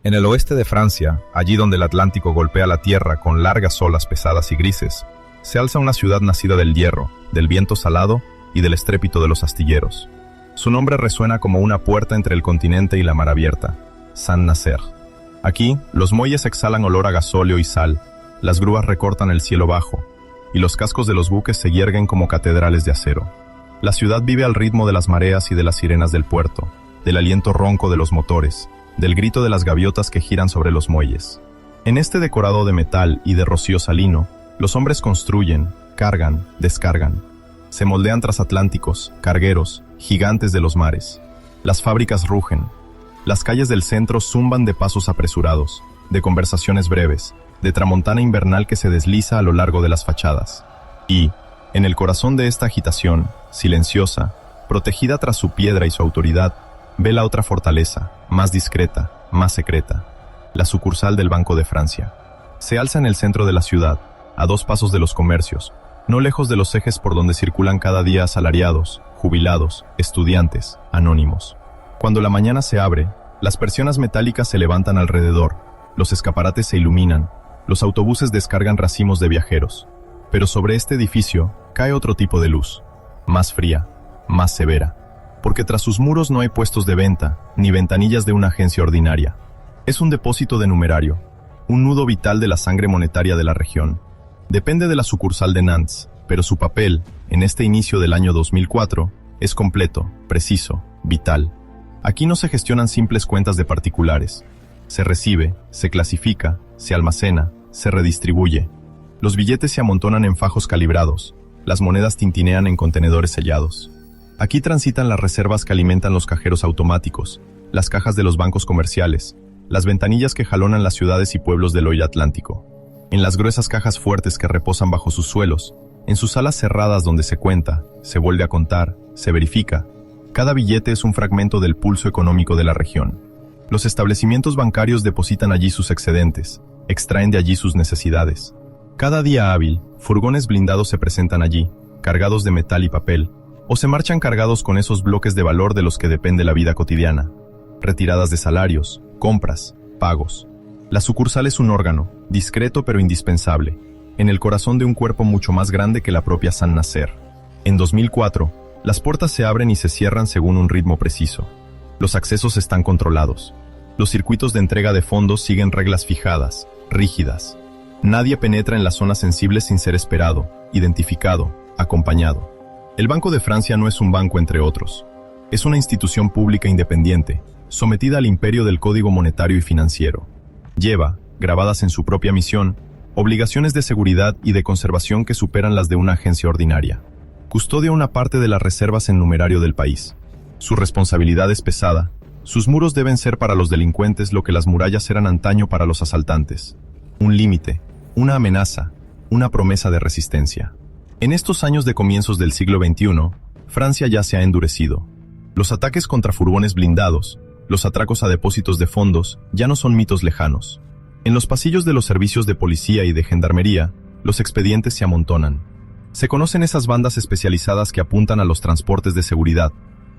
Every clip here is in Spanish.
En el oeste de Francia, allí donde el Atlántico golpea la tierra con largas olas pesadas y grises, se alza una ciudad nacida del hierro, del viento salado y del estrépito de los astilleros. Su nombre resuena como una puerta entre el continente y la mar abierta, Saint-Nazaire. Aquí, los muelles exhalan olor a gasóleo y sal, las grúas recortan el cielo bajo, y los cascos de los buques se yerguen como catedrales de acero. La ciudad vive al ritmo de las mareas y de las sirenas del puerto, del aliento ronco de los motores, del grito de las gaviotas que giran sobre los muelles. En este decorado de metal y de rocío salino, los hombres construyen, cargan, descargan. Se moldean transatlánticos, cargueros, gigantes de los mares. Las fábricas rugen. Las calles del centro zumban de pasos apresurados, de conversaciones breves, de tramontana invernal que se desliza a lo largo de las fachadas. Y, en el corazón de esta agitación, silenciosa, protegida tras su piedra y su autoridad, vela otra fortaleza, más discreta, más secreta, la sucursal del Banco de Francia. Se alza en el centro de la ciudad, a 2 pasos de los comercios, no lejos de los ejes por donde circulan cada día asalariados, jubilados, estudiantes, anónimos. Cuando la mañana se abre, las persianas metálicas se levantan alrededor, los escaparates se iluminan, los autobuses descargan racimos de viajeros. Pero sobre este edificio cae otro tipo de luz, más fría, más severa, porque tras sus muros no hay puestos de venta, ni ventanillas de una agencia ordinaria. Es un depósito de numerario, un nudo vital de la sangre monetaria de la región. Depende de la sucursal de Nantes, pero su papel, en este inicio del año 2004, es completo, preciso, vital. Aquí no se gestionan simples cuentas de particulares. Se recibe, se clasifica, se almacena, se redistribuye. Los billetes se amontonan en fajos calibrados, las monedas tintinean en contenedores sellados. Aquí transitan las reservas que alimentan los cajeros automáticos, las cajas de los bancos comerciales, las ventanillas que jalonan las ciudades y pueblos del oeste atlántico. En las gruesas cajas fuertes que reposan bajo sus suelos, en sus salas cerradas donde se cuenta, se vuelve a contar, se verifica. Cada billete es un fragmento del pulso económico de la región. Los establecimientos bancarios depositan allí sus excedentes, extraen de allí sus necesidades. Cada día hábil, furgones blindados se presentan allí, cargados de metal y papel, o se marchan cargados con esos bloques de valor de los que depende la vida cotidiana. Retiradas de salarios, compras, pagos. La sucursal es un órgano, discreto pero indispensable, en el corazón de un cuerpo mucho más grande que la propia Saint-Nazaire. En 2004, las puertas se abren y se cierran según un ritmo preciso. Los accesos están controlados. Los circuitos de entrega de fondos siguen reglas fijadas, rígidas. Nadie penetra en las zonas sensibles sin ser esperado, identificado, acompañado. El Banco de Francia no es un banco entre otros. Es una institución pública independiente, sometida al imperio del Código Monetario y Financiero. Lleva, grabadas en su propia misión, obligaciones de seguridad y de conservación que superan las de una agencia ordinaria. Custodia una parte de las reservas en numerario del país. Su responsabilidad es pesada. Sus muros deben ser para los delincuentes lo que las murallas eran antaño para los asaltantes. Un límite, una amenaza, una promesa de resistencia. En estos años de comienzos del siglo XXI, Francia ya se ha endurecido. Los ataques contra furgones blindados, los atracos a depósitos de fondos, ya no son mitos lejanos. En los pasillos de los servicios de policía y de gendarmería, los expedientes se amontonan. Se conocen esas bandas especializadas que apuntan a los transportes de seguridad,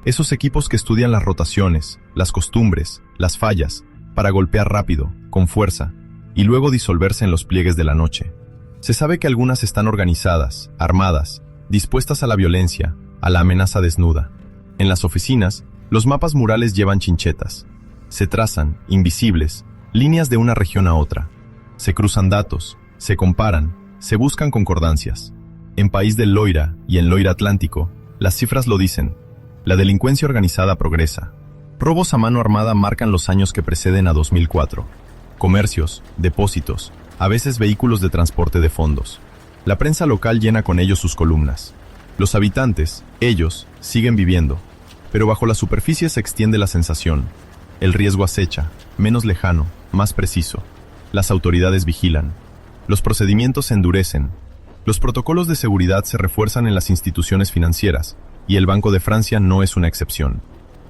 esos equipos que estudian las rotaciones, las costumbres, las fallas, para golpear rápido, con fuerza, y luego disolverse en los pliegues de la noche. Se sabe que algunas están organizadas, armadas, dispuestas a la violencia, a la amenaza desnuda. En las oficinas, los mapas murales llevan chinchetas. Se trazan, invisibles, líneas de una región a otra. Se cruzan datos, se comparan, se buscan concordancias. En país del Loira y en Loira Atlántico, las cifras lo dicen. La delincuencia organizada progresa. Robos a mano armada marcan los años que preceden a 2004. Comercios, depósitos, a veces vehículos de transporte de fondos. La prensa local llena con ellos sus columnas. Los habitantes, ellos, siguen viviendo. Pero bajo la superficie se extiende la sensación. El riesgo acecha, menos lejano, más preciso. Las autoridades vigilan. Los procedimientos se endurecen. Los protocolos de seguridad se refuerzan en las instituciones financieras, y el Banco de Francia no es una excepción.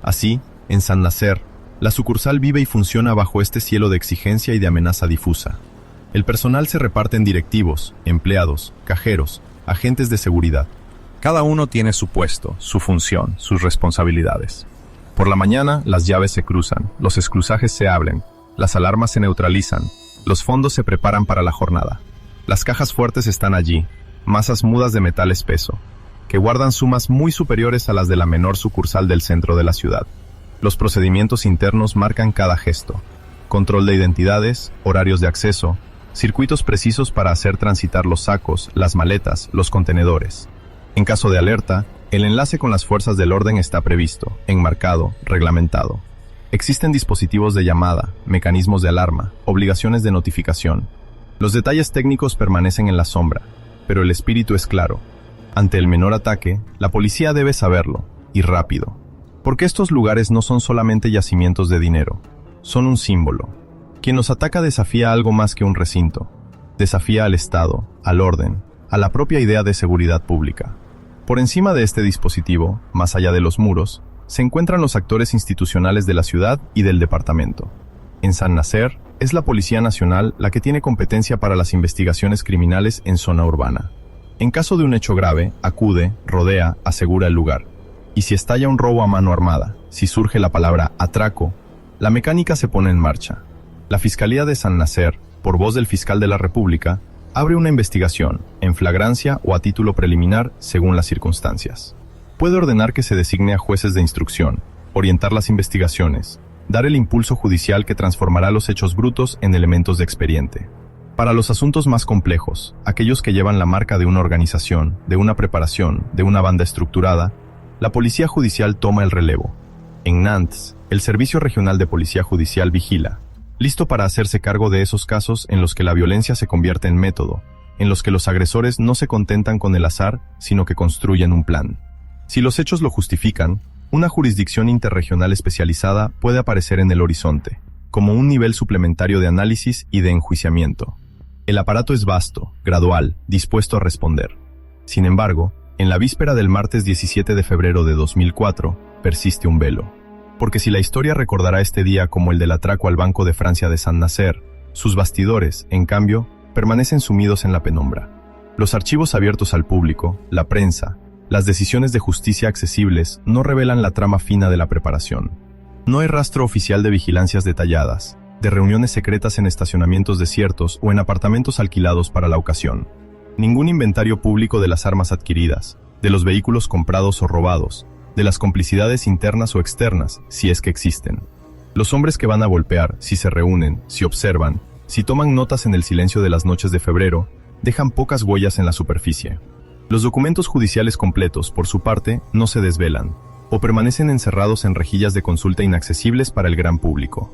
Así, en Saint-Nazaire, la sucursal vive y funciona bajo este cielo de exigencia y de amenaza difusa. El personal se reparte en directivos, empleados, cajeros, agentes de seguridad. Cada uno tiene su puesto, su función, sus responsabilidades. Por la mañana, las llaves se cruzan, los esclusajes se abren, Las alarmas se neutralizan. Los fondos se preparan para la jornada. Las cajas fuertes están allí, masas mudas de metal espeso, que guardan sumas muy superiores a las de la menor sucursal del centro de la ciudad. Los procedimientos internos marcan cada gesto. Control de identidades, horarios de acceso, circuitos precisos para hacer transitar los sacos, las maletas, los contenedores. En caso de alerta, el enlace con las fuerzas del orden está previsto, enmarcado, reglamentado. Existen dispositivos de llamada, mecanismos de alarma, obligaciones de notificación. Los detalles técnicos permanecen en la sombra, pero el espíritu es claro. Ante el menor ataque, la policía debe saberlo, y rápido. Porque estos lugares no son solamente yacimientos de dinero, son un símbolo. Quien nos ataca desafía algo más que un recinto. Desafía al Estado, al orden, a la propia idea de seguridad pública. Por encima de este dispositivo, más allá de los muros, se encuentran los actores institucionales de la ciudad y del departamento. En San Nacer, es la Policía Nacional la que tiene competencia para las investigaciones criminales en zona urbana. En caso de un hecho grave, acude, rodea, asegura el lugar. Y si estalla un robo a mano armada, si surge la palabra atraco, la mecánica se pone en marcha. La Fiscalía de San Nacer, por voz del fiscal de la República, abre una investigación, en flagrancia o a título preliminar, según las circunstancias. Puede ordenar que se designe a jueces de instrucción, orientar las investigaciones, dar el impulso judicial que transformará los hechos brutos en elementos de expediente. Para los asuntos más complejos, aquellos que llevan la marca de una organización, de una preparación, de una banda estructurada, la Policía Judicial toma el relevo. En Nantes, el Servicio Regional de Policía Judicial vigila, listo para hacerse cargo de esos casos en los que la violencia se convierte en método, en los que los agresores no se contentan con el azar, sino que construyen un plan. Si los hechos lo justifican, una jurisdicción interregional especializada puede aparecer en el horizonte, como un nivel suplementario de análisis y de enjuiciamiento. El aparato es vasto, gradual, dispuesto a responder. Sin embargo, en la víspera del martes 17 de febrero de 2004, persiste un velo. Porque si la historia recordará este día como el del atraco al Banco de Francia de San Nacer, sus bastidores, en cambio, permanecen sumidos en la penumbra. Los archivos abiertos al público, la prensa, las decisiones de justicia accesibles no revelan la trama fina de la preparación. No hay rastro oficial de vigilancias detalladas, de reuniones secretas en estacionamientos desiertos o en apartamentos alquilados para la ocasión. Ningún inventario público de las armas adquiridas, de los vehículos comprados o robados, de las complicidades internas o externas, si es que existen. Los hombres que van a golpear, si se reúnen, si observan, si toman notas en el silencio de las noches de febrero, dejan pocas huellas en la superficie. Los documentos judiciales completos, por su parte, no se desvelan, o permanecen encerrados en rejillas de consulta inaccesibles para el gran público.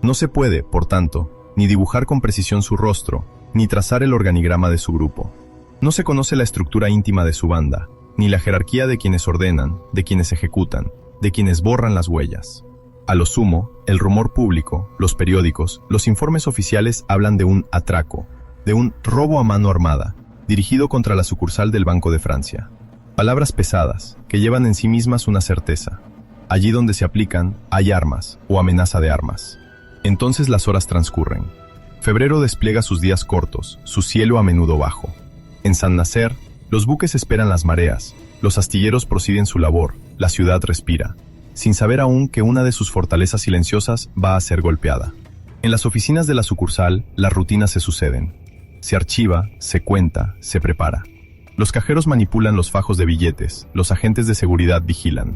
No se puede, por tanto, ni dibujar con precisión su rostro, ni trazar el organigrama de su grupo. No se conoce la estructura íntima de su banda, ni la jerarquía de quienes ordenan, de quienes ejecutan, de quienes borran las huellas. A lo sumo, el rumor público, los periódicos, los informes oficiales hablan de un atraco, de un robo a mano armada, dirigido contra la sucursal del Banco de Francia. Palabras pesadas, que llevan en sí mismas una certeza. Allí donde se aplican, hay armas, o amenaza de armas. Entonces las horas transcurren. Febrero despliega sus días cortos, su cielo a menudo bajo. En San Nacer, los buques esperan las mareas, los astilleros prosiguen su labor, la ciudad respira, sin saber aún que una de sus fortalezas silenciosas va a ser golpeada. En las oficinas de la sucursal, las rutinas se suceden. Se archiva, se cuenta, se prepara. Los cajeros manipulan los fajos de billetes, los agentes de seguridad vigilan.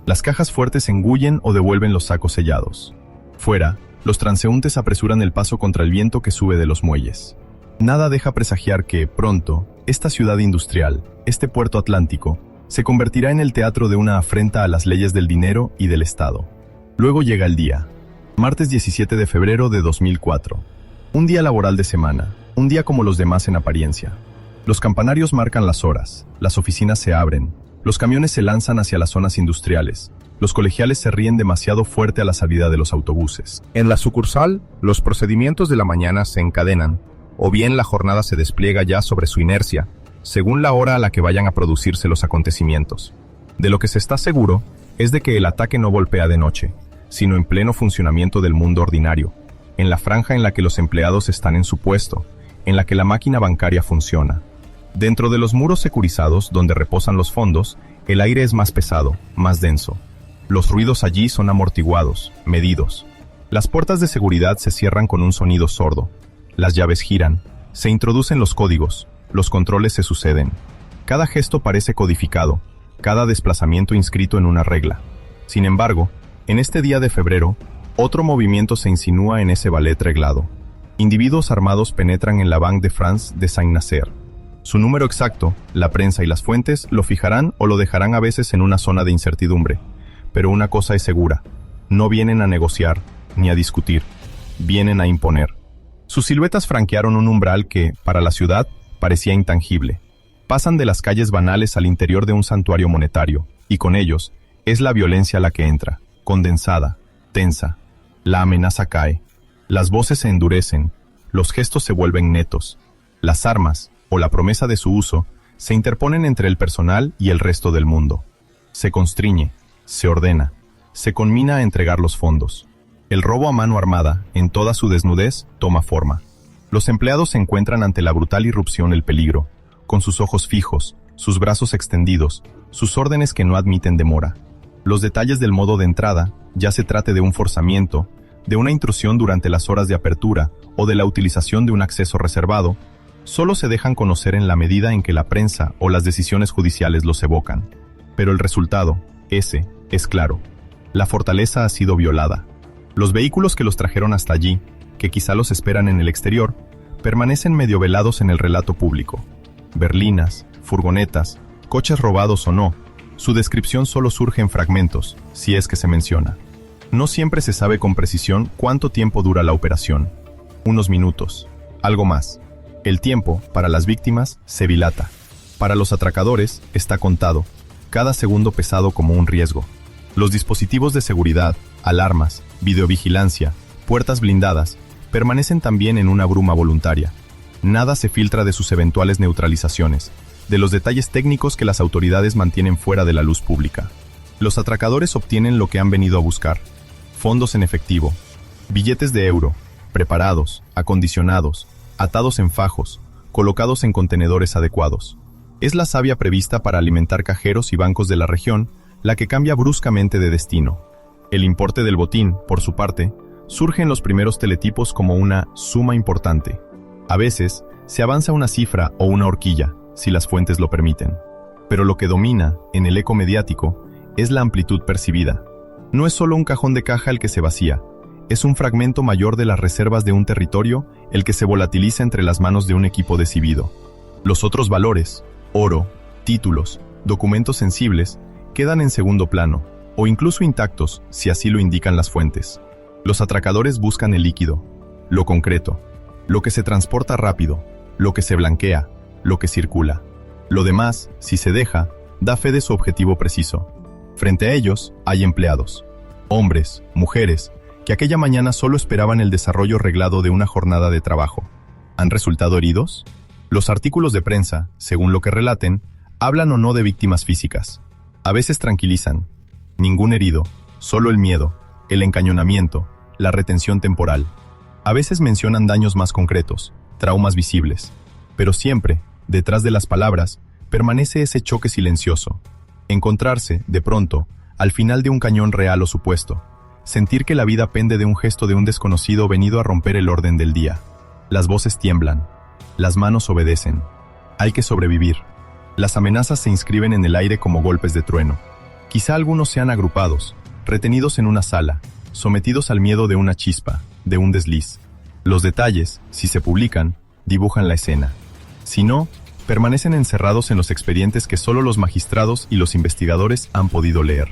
Las cajas fuertes engullen o devuelven los sacos sellados. Fuera, los transeúntes apresuran el paso contra el viento que sube de los muelles. Nada deja presagiar que, pronto, esta ciudad industrial, este puerto atlántico, se convertirá en el teatro de una afrenta a las leyes del dinero y del Estado. Luego llega el día. Martes 17 de febrero de 2004. Un día laboral de semana, un día como los demás en apariencia. Los campanarios marcan las horas, las oficinas se abren, los camiones se lanzan hacia las zonas industriales, los colegiales se ríen demasiado fuerte a la salida de los autobuses. En la sucursal, los procedimientos de la mañana se encadenan, o bien la jornada se despliega ya sobre su inercia, según la hora a la que vayan a producirse los acontecimientos. De lo que se está seguro es de que el ataque no golpea de noche, sino en pleno funcionamiento del mundo ordinario, en la franja en la que los empleados están en su puesto, en la que la máquina bancaria funciona. Dentro de los muros securizados donde reposan los fondos, el aire es más pesado, más denso. Los ruidos allí son amortiguados, medidos. Las puertas de seguridad se cierran con un sonido sordo. Las llaves giran, se introducen los códigos, los controles se suceden. Cada gesto parece codificado, cada desplazamiento inscrito en una regla. Sin embargo, en este día de febrero, otro movimiento se insinúa en ese ballet reglado. Individuos armados penetran en la Banque de France de Saint-Nazaire. Su número exacto, la prensa y las fuentes lo fijarán o lo dejarán a veces en una zona de incertidumbre. Pero una cosa es segura, no vienen a negociar ni a discutir, vienen a imponer. Sus siluetas franquearon un umbral que, para la ciudad, parecía intangible. Pasan de las calles banales al interior de un santuario monetario, y con ellos, es la violencia la que entra, condensada, tensa. La amenaza cae. Las voces se endurecen, los gestos se vuelven netos. Las armas, o la promesa de su uso, se interponen entre el personal y el resto del mundo. Se constriñe, se ordena, se conmina a entregar los fondos. El robo a mano armada, en toda su desnudez, toma forma. Los empleados se encuentran ante la brutal irrupción del peligro, con sus ojos fijos, sus brazos extendidos, sus órdenes que no admiten demora. Los detalles del modo de entrada, ya se trate de un forzamiento, de una intrusión durante las horas de apertura o de la utilización de un acceso reservado, solo se dejan conocer en la medida en que la prensa o las decisiones judiciales los evocan. Pero el resultado, ese, es claro. La fortaleza ha sido violada. Los vehículos que los trajeron hasta allí, que quizá los esperan en el exterior, permanecen medio velados en el relato público. Berlinas, furgonetas, coches robados o no, su descripción solo surge en fragmentos, si es que se menciona. No siempre se sabe con precisión cuánto tiempo dura la operación. Unos minutos, algo más. El tiempo, para las víctimas, se dilata. Para los atracadores, está contado, cada segundo pesado como un riesgo. Los dispositivos de seguridad, alarmas, videovigilancia, puertas blindadas, permanecen también en una bruma voluntaria. Nada se filtra de sus eventuales neutralizaciones, de los detalles técnicos que las autoridades mantienen fuera de la luz pública. Los atracadores obtienen lo que han venido a buscar: fondos en efectivo, billetes de euro, preparados, acondicionados, atados en fajos, colocados en contenedores adecuados. Es la savia prevista para alimentar cajeros y bancos de la región la que cambia bruscamente de destino. El importe del botín, por su parte, surge en los primeros teletipos como una suma importante. A veces, se avanza una cifra o una horquilla, si las fuentes lo permiten. Pero lo que domina, en el eco mediático, es la amplitud percibida. No es solo un cajón de caja el que se vacía, es un fragmento mayor de las reservas de un territorio el que se volatiliza entre las manos de un equipo decidido. Los otros valores, oro, títulos, documentos sensibles, quedan en segundo plano, o incluso intactos, si así lo indican las fuentes. Los atracadores buscan el líquido, lo concreto, lo que se transporta rápido, lo que se blanquea, lo que circula. Lo demás, si se deja, da fe de su objetivo preciso. Frente a ellos, hay empleados, hombres, mujeres, que aquella mañana solo esperaban el desarrollo reglado de una jornada de trabajo. ¿Han resultado heridos? Los artículos de prensa, según lo que relaten, hablan o no de víctimas físicas. A veces tranquilizan. Ningún herido, solo el miedo, el encañonamiento, la retención temporal. A veces mencionan daños más concretos, traumas visibles. Pero siempre, detrás de las palabras, permanece ese choque silencioso. Encontrarse, de pronto, al final de un cañón real o supuesto. Sentir que la vida pende de un gesto de un desconocido venido a romper el orden del día. Las voces tiemblan. Las manos obedecen. Hay que sobrevivir. Las amenazas se inscriben en el aire como golpes de trueno. Quizá algunos sean agrupados, retenidos en una sala, sometidos al miedo de una chispa, de un desliz. Los detalles, si se publican, dibujan la escena. Si no, permanecen encerrados en los expedientes que solo los magistrados y los investigadores han podido leer.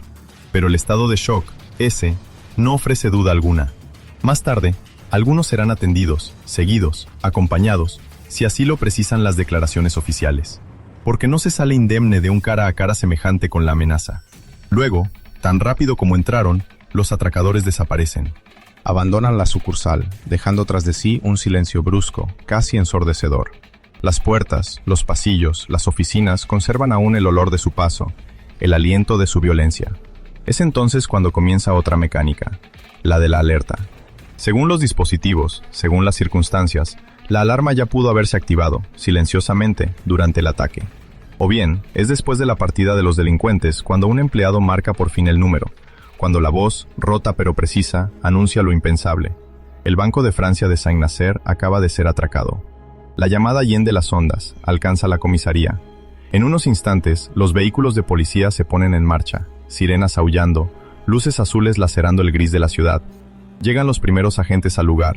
Pero el estado de shock, ese, no ofrece duda alguna. Más tarde, algunos serán atendidos, seguidos, acompañados, si así lo precisan las declaraciones oficiales. Porque no se sale indemne de un cara a cara semejante con la amenaza. Luego, tan rápido como entraron, los atracadores desaparecen. Abandonan la sucursal, dejando tras de sí un silencio brusco, casi ensordecedor. Las puertas, los pasillos, las oficinas conservan aún el olor de su paso, el aliento de su violencia. Es entonces cuando comienza otra mecánica, la de la alerta. Según los dispositivos, según las circunstancias, la alarma ya pudo haberse activado, silenciosamente, durante el ataque. O bien, es después de la partida de los delincuentes cuando un empleado marca por fin el número, cuando la voz, rota pero precisa, anuncia lo impensable. El Banco de Francia de Saint-Nazaire acaba de ser atracado. La llamada hiende las ondas, alcanza la comisaría. En unos instantes, los vehículos de policía se ponen en marcha, sirenas aullando, luces azules lacerando el gris de la ciudad. Llegan los primeros agentes al lugar.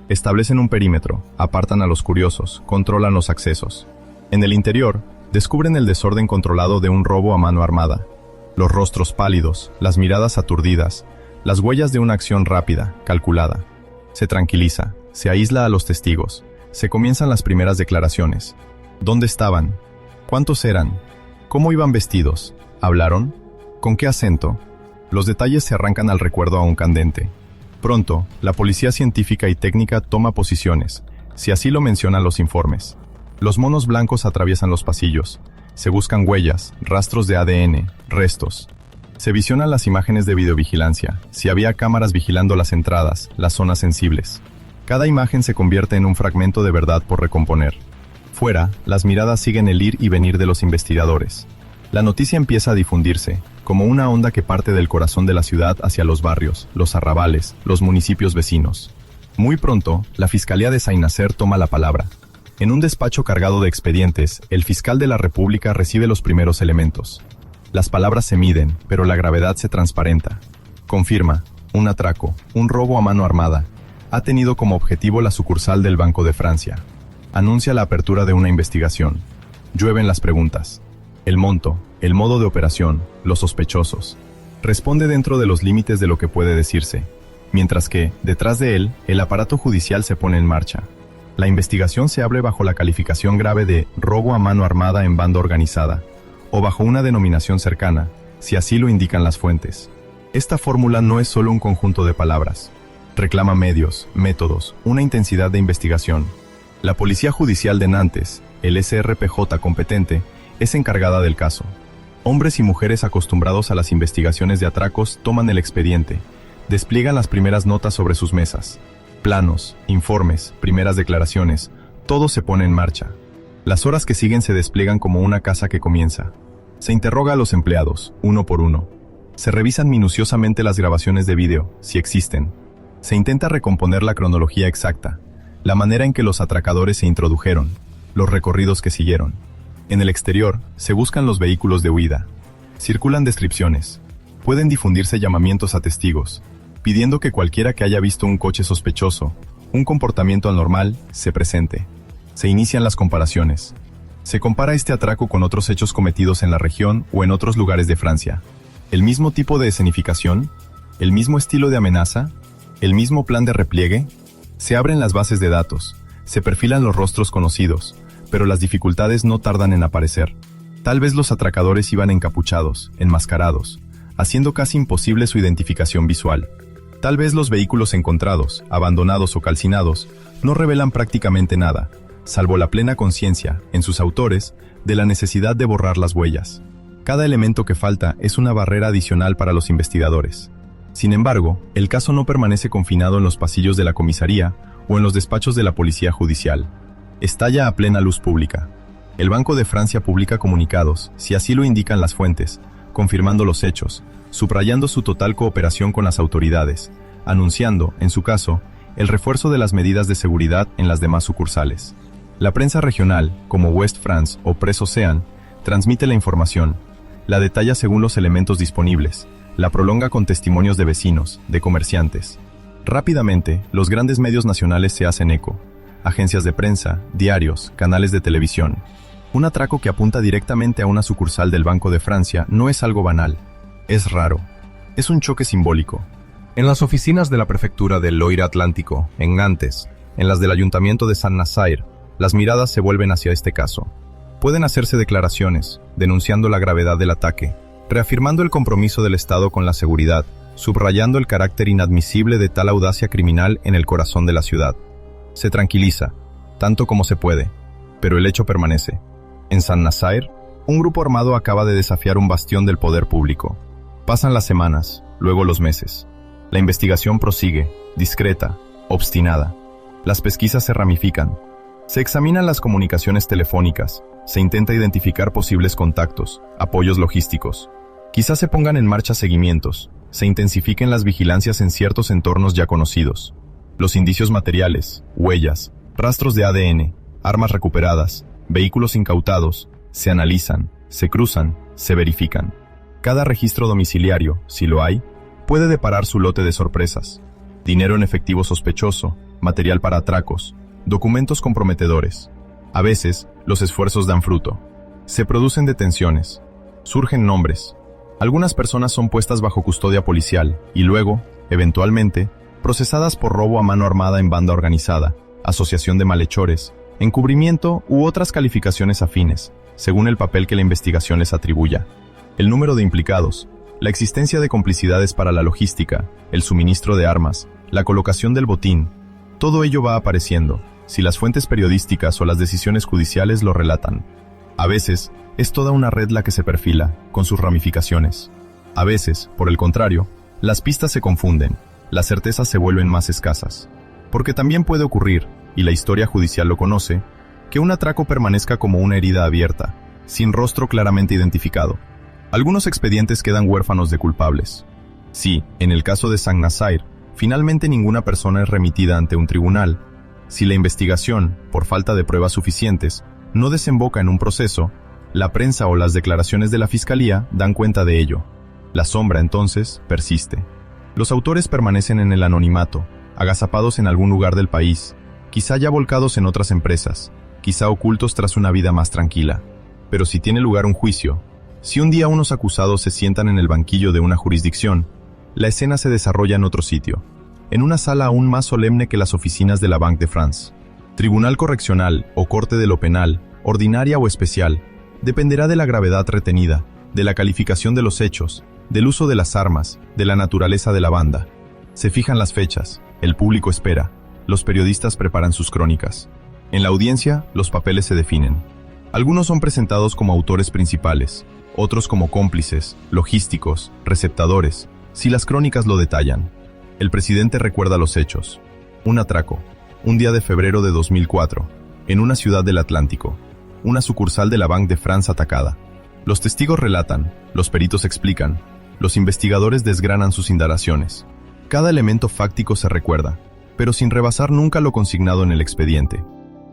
Establecen un perímetro, apartan a los curiosos, controlan los accesos. En el interior, descubren el desorden controlado de un robo a mano armada. Los rostros pálidos, las miradas aturdidas, las huellas de una acción rápida, calculada. Se tranquiliza, se aísla a los testigos. Se comienzan las primeras declaraciones. ¿Dónde estaban? ¿Cuántos eran? ¿Cómo iban vestidos? ¿Hablaron? ¿Con qué acento? Los detalles se arrancan al recuerdo aún candente. Pronto, la policía científica y técnica toma posiciones, si así lo mencionan los informes. Los monos blancos atraviesan los pasillos. Se buscan huellas, rastros de ADN, restos. Se visionan las imágenes de videovigilancia, si había cámaras vigilando las entradas, las zonas sensibles. Cada imagen se convierte en un fragmento de verdad por recomponer. Fuera, las miradas siguen el ir y venir de los investigadores. La noticia empieza a difundirse, como una onda que parte del corazón de la ciudad hacia los barrios, los arrabales, los municipios vecinos. Muy pronto, la Fiscalía de Saint-Nazaire toma la palabra. En un despacho cargado de expedientes, el fiscal de la República recibe los primeros elementos. Las palabras se miden, pero la gravedad se transparenta. Confirma, un atraco, un robo a mano armada, ha tenido como objetivo la sucursal del Banco de Francia. Anuncia la apertura de una investigación. Llueven las preguntas. El monto, el modo de operación, los sospechosos. Responde dentro de los límites de lo que puede decirse. Mientras que, detrás de él, el aparato judicial se pone en marcha. La investigación se abre bajo la calificación grave de robo a mano armada en banda organizada, o bajo una denominación cercana, si así lo indican las fuentes. Esta fórmula no es solo un conjunto de palabras. Reclama medios, métodos, una intensidad de investigación. La Policía Judicial de Nantes, el SRPJ competente, es encargada del caso. Hombres y mujeres acostumbrados a las investigaciones de atracos toman el expediente, despliegan las primeras notas sobre sus mesas. Planos, informes, primeras declaraciones, todo se pone en marcha. Las horas que siguen se despliegan como una casa que comienza. Se interroga a los empleados, uno por uno. Se revisan minuciosamente las grabaciones de vídeo, si existen. Se intenta recomponer la cronología exacta, la manera en que los atracadores se introdujeron, los recorridos que siguieron. En el exterior, se buscan los vehículos de huida. Circulan descripciones. Pueden difundirse llamamientos a testigos, pidiendo que cualquiera que haya visto un coche sospechoso, un comportamiento anormal, se presente. Se inician las comparaciones. Se compara este atraco con otros hechos cometidos en la región o en otros lugares de Francia. ¿El mismo tipo de escenificación? ¿El mismo estilo de amenaza? ¿El mismo plan de repliegue? Se abren las bases de datos, se perfilan los rostros conocidos, pero las dificultades no tardan en aparecer. Tal vez los atracadores iban encapuchados, enmascarados, haciendo casi imposible su identificación visual. Tal vez los vehículos encontrados, abandonados o calcinados, no revelan prácticamente nada, salvo la plena conciencia, en sus autores, de la necesidad de borrar las huellas. Cada elemento que falta es una barrera adicional para los investigadores. Sin embargo, el caso no permanece confinado en los pasillos de la comisaría o en los despachos de la policía judicial. Estalla a plena luz pública. El Banco de Francia publica comunicados, si así lo indican las fuentes, confirmando los hechos, subrayando su total cooperación con las autoridades, anunciando, en su caso, el refuerzo de las medidas de seguridad en las demás sucursales. La prensa regional, como West France o Presse Océan, transmite la información, la detalla según los elementos disponibles, la prolonga con testimonios de vecinos, de comerciantes. Rápidamente, los grandes medios nacionales se hacen eco. Agencias de prensa, diarios, canales de televisión. Un atraco que apunta directamente a una sucursal del Banco de Francia no es algo banal. Es raro. Es un choque simbólico. En las oficinas de la prefectura del Loire Atlántico, en Nantes, en las del Ayuntamiento de Saint-Nazaire, las miradas se vuelven hacia este caso. Pueden hacerse declaraciones, denunciando la gravedad del ataque, reafirmando el compromiso del Estado con la seguridad, subrayando el carácter inadmisible de tal audacia criminal en el corazón de la ciudad. Se tranquiliza, tanto como se puede, pero el hecho permanece. En Saint-Nazaire, un grupo armado acaba de desafiar un bastión del poder público. Pasan las semanas, luego los meses. La investigación prosigue, discreta, obstinada. Las pesquisas se ramifican. Se examinan las comunicaciones telefónicas, se intenta identificar posibles contactos, apoyos logísticos. Quizás se pongan en marcha seguimientos, se intensifiquen las vigilancias en ciertos entornos ya conocidos. Los indicios materiales, huellas, rastros de ADN, armas recuperadas, vehículos incautados, se analizan, se cruzan, se verifican. Cada registro domiciliario, si lo hay, puede deparar su lote de sorpresas. Dinero en efectivo sospechoso, material para atracos, documentos comprometedores. A veces, los esfuerzos dan fruto. Se producen detenciones. Surgen nombres. Algunas personas son puestas bajo custodia policial y luego, eventualmente, procesadas por robo a mano armada en banda organizada, asociación de malhechores, encubrimiento u otras calificaciones afines, según el papel que la investigación les atribuya. El número de implicados, la existencia de complicidades para la logística, el suministro de armas, la colocación del botín, todo ello va apareciendo, si las fuentes periodísticas o las decisiones judiciales lo relatan. A veces, es toda una red la que se perfila, con sus ramificaciones. A veces, por el contrario, las pistas se confunden, las certezas se vuelven más escasas. Porque también puede ocurrir, y la historia judicial lo conoce, que un atraco permanezca como una herida abierta, sin rostro claramente identificado. Algunos expedientes quedan huérfanos de culpables. Si, en el caso de Saint-Nazaire, finalmente ninguna persona es remitida ante un tribunal, si la investigación, por falta de pruebas suficientes, no desemboca en un proceso, la prensa o las declaraciones de la fiscalía dan cuenta de ello. La sombra, entonces, persiste. Los autores permanecen en el anonimato, agazapados en algún lugar del país, quizá ya volcados en otras empresas, quizá ocultos tras una vida más tranquila. Pero si tiene lugar un juicio, si un día unos acusados se sientan en el banquillo de una jurisdicción, la escena se desarrolla en otro sitio, en una sala aún más solemne que las oficinas de la Banque de France. Tribunal correccional o corte de lo penal, ordinaria o especial, dependerá de la gravedad retenida, de la calificación de los hechos, del uso de las armas, de la naturaleza de la banda. Se fijan las fechas, el público espera, los periodistas preparan sus crónicas. En la audiencia, los papeles se definen. Algunos son presentados como autores principales, otros como cómplices, logísticos, receptadores, si las crónicas lo detallan. El presidente recuerda los hechos. Un atraco, un día de febrero de 2004, en una ciudad del Atlántico, una sucursal de la Banque de France atacada. Los testigos relatan, los peritos explican, los investigadores desgranan sus indagaciones. Cada elemento fáctico se recuerda, pero sin rebasar nunca lo consignado en el expediente.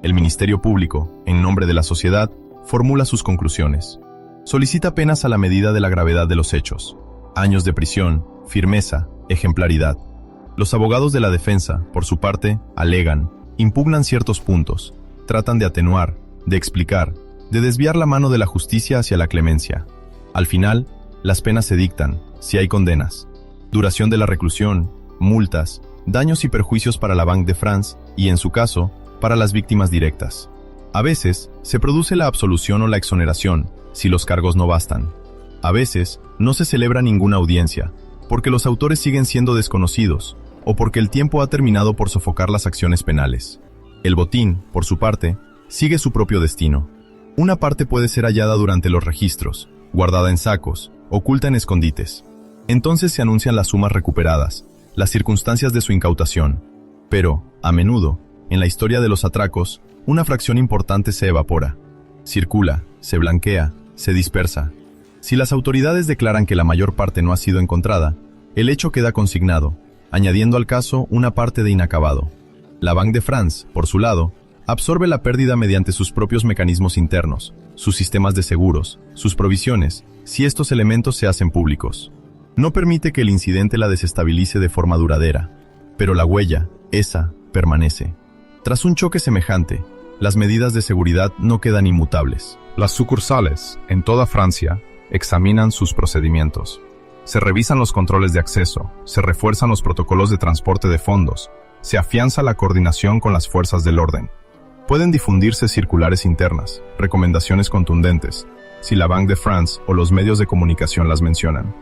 El Ministerio Público, en nombre de la sociedad, formula sus conclusiones. Solicita penas a la medida de la gravedad de los hechos. Años de prisión, firmeza, ejemplaridad. Los abogados de la defensa, por su parte, alegan, impugnan ciertos puntos, tratan de atenuar, de explicar, de desviar la mano de la justicia hacia la clemencia. Al final, las penas se dictan, si hay condenas. Duración de la reclusión, multas, daños y perjuicios para la Banque de France y, en su caso, para las víctimas directas. A veces, se produce la absolución o la exoneración, si los cargos no bastan. A veces, no se celebra ninguna audiencia, porque los autores siguen siendo desconocidos, o porque el tiempo ha terminado por sofocar las acciones penales. El botín, por su parte, sigue su propio destino. Una parte puede ser hallada durante los registros, guardada en sacos, oculta en escondites. Entonces se anuncian las sumas recuperadas, las circunstancias de su incautación. Pero, a menudo, en la historia de los atracos, una fracción importante se evapora. Circula, se blanquea, se dispersa. Si las autoridades declaran que la mayor parte no ha sido encontrada, el hecho queda consignado, añadiendo al caso una parte de inacabado. La Banque de France, por su lado, absorbe la pérdida mediante sus propios mecanismos internos, sus sistemas de seguros, sus provisiones, si estos elementos se hacen públicos. No permite que el incidente la desestabilice de forma duradera, pero la huella, esa, permanece. Tras un choque semejante, las medidas de seguridad no quedan inmutables. Las sucursales, en toda Francia, examinan sus procedimientos. Se revisan los controles de acceso, se refuerzan los protocolos de transporte de fondos, se afianza la coordinación con las fuerzas del orden. Pueden difundirse circulares internas, recomendaciones contundentes, si la Banque de France o los medios de comunicación las mencionan.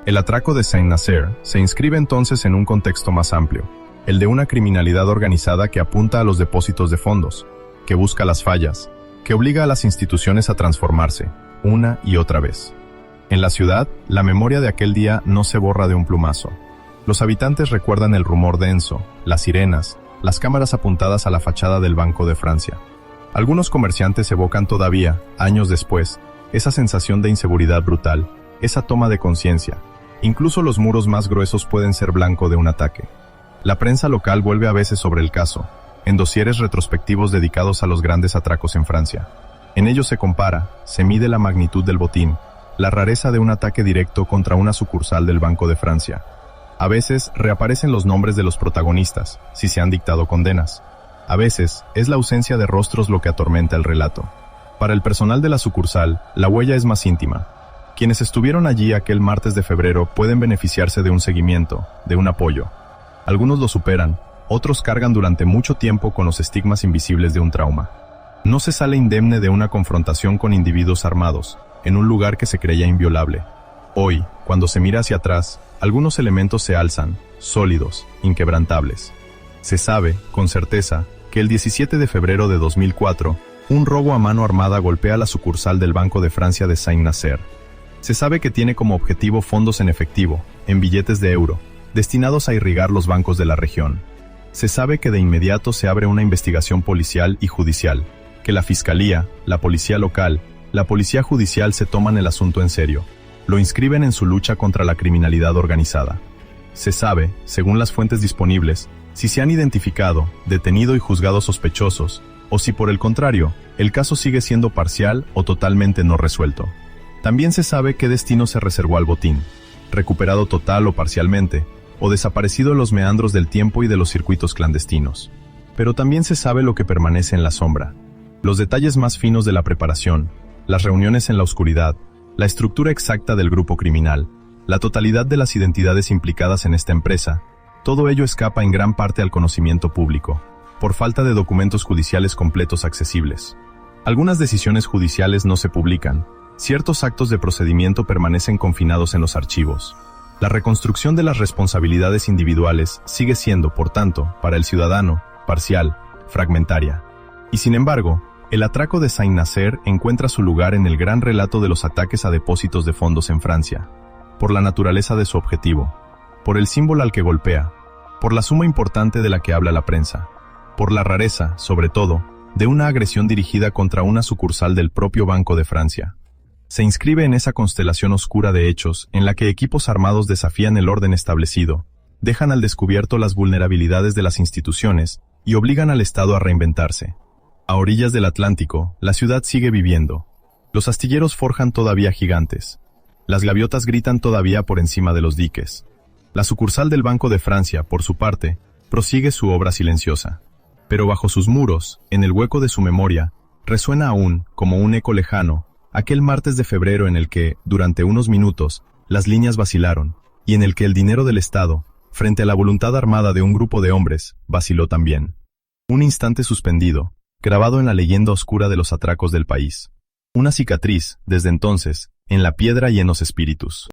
El atraco de Saint-Nazaire se inscribe entonces en un contexto más amplio, el de una criminalidad organizada que apunta a los depósitos de fondos, que busca las fallas, que obliga a las instituciones a transformarse, una y otra vez. En la ciudad, la memoria de aquel día no se borra de un plumazo. Los habitantes recuerdan el rumor denso, las sirenas, las cámaras apuntadas a la fachada del Banco de Francia. Algunos comerciantes evocan todavía, años después, esa sensación de inseguridad brutal, esa toma de conciencia, Incluso los muros más gruesos pueden ser blanco de un ataque. La prensa local vuelve a veces sobre el caso, en dosieres retrospectivos dedicados a los grandes atracos en Francia. En ellos se compara, se mide la magnitud del botín, la rareza de un ataque directo contra una sucursal del Banco de Francia. A veces reaparecen los nombres de los protagonistas, si se han dictado condenas. A veces es la ausencia de rostros lo que atormenta el relato. Para el personal de la sucursal, la huella es más íntima. Quienes estuvieron allí aquel martes de febrero pueden beneficiarse de un seguimiento, de un apoyo. Algunos lo superan, otros cargan durante mucho tiempo con los estigmas invisibles de un trauma. No se sale indemne de una confrontación con individuos armados, en un lugar que se creía inviolable. Hoy, cuando se mira hacia atrás, algunos elementos se alzan, sólidos, inquebrantables. Se sabe, con certeza, que el 17 de febrero de 2004, un robo a mano armada golpea la sucursal del Banco de Francia de Saint-Nazaire. Se sabe que tiene como objetivo fondos en efectivo, en billetes de euro, destinados a irrigar los bancos de la región. Se sabe que de inmediato se abre una investigación policial y judicial, que la Fiscalía, la Policía Local, la Policía Judicial se toman el asunto en serio, lo inscriben en su lucha contra la criminalidad organizada. Se sabe, según las fuentes disponibles, si se han identificado, detenido y juzgado sospechosos, o si por el contrario, el caso sigue siendo parcial o totalmente no resuelto. También se sabe qué destino se reservó al botín, recuperado total o parcialmente, o desaparecido en los meandros del tiempo y de los circuitos clandestinos. Pero también se sabe lo que permanece en la sombra, los detalles más finos de la preparación, las reuniones en la oscuridad, la estructura exacta del grupo criminal, la totalidad de las identidades implicadas en esta empresa. Todo ello escapa en gran parte al conocimiento público, por falta de documentos judiciales completos accesibles. Algunas decisiones judiciales no se publican, ciertos actos de procedimiento permanecen confinados en los archivos. La reconstrucción de las responsabilidades individuales sigue siendo, por tanto, para el ciudadano, parcial, fragmentaria. Y sin embargo, el atraco de Saint-Nazaire encuentra su lugar en el gran relato de los ataques a depósitos de fondos en Francia, por la naturaleza de su objetivo, por el símbolo al que golpea, por la suma importante de la que habla la prensa, por la rareza, sobre todo, de una agresión dirigida contra una sucursal del propio Banco de Francia. Se inscribe en esa constelación oscura de hechos en la que equipos armados desafían el orden establecido, dejan al descubierto las vulnerabilidades de las instituciones y obligan al Estado a reinventarse. A orillas del Atlántico, la ciudad sigue viviendo. Los astilleros forjan todavía gigantes. Las gaviotas gritan todavía por encima de los diques. La sucursal del Banco de Francia, por su parte, prosigue su obra silenciosa. Pero bajo sus muros, en el hueco de su memoria, resuena aún, como un eco lejano, aquel martes de febrero en el que, durante unos minutos, las líneas vacilaron, y en el que el dinero del Estado, frente a la voluntad armada de un grupo de hombres, vaciló también. Un instante suspendido, grabado en la leyenda oscura de los atracos del país. Una cicatriz, desde entonces, en la piedra y en los espíritus.